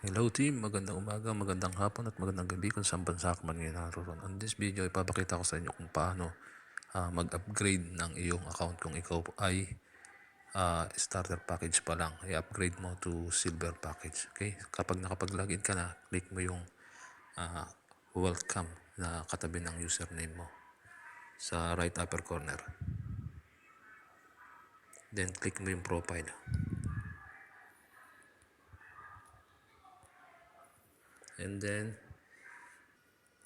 Hello team, magandang umaga, magandang hapon at magandang gabi kung saan bansa ka man ngayon naroon. On this video, ipapakita ko sa inyo kung paano mag-upgrade ng iyong account kung ikaw ay starter package pa lang. I-upgrade mo to silver package. Okay? Kapag nakapag-login ka na, click mo yung uh, welcome na katabi ng username mo sa right upper corner. Then click mo yung profile. And then,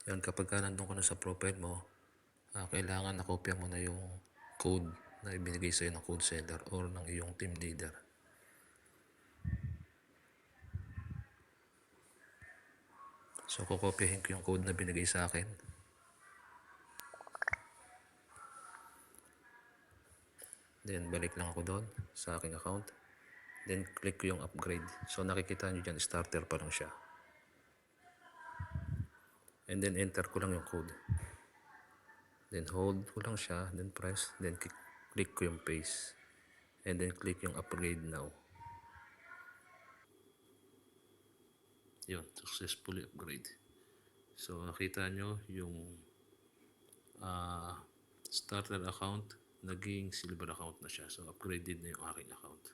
yan, kapag nandun ka na sa profile mo, kailangan nakopya mo na yung code na ibinigay sa'yo ng code seller or ng iyong team leader. So, kukopyahin ko yung code na binigay sa akin. Then, balik lang ako doon sa aking account. Then, click ko yung upgrade. So, nakikita nyo dyan, starter pa lang siya. And then, enter ko lang yung code. Then, hold ko lang siya. Then, press. Then, click ko yung paste. And then, click yung upgrade now. Yun, successfully upgrade. So, nakita nyo yung starter account, naging silver account na siya. So, upgraded na yung aking account.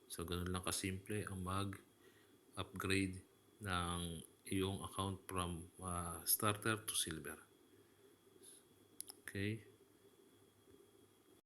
So, ganun lang kasimple ang mag-upgrade ng iyong account from starter to silver. Okay?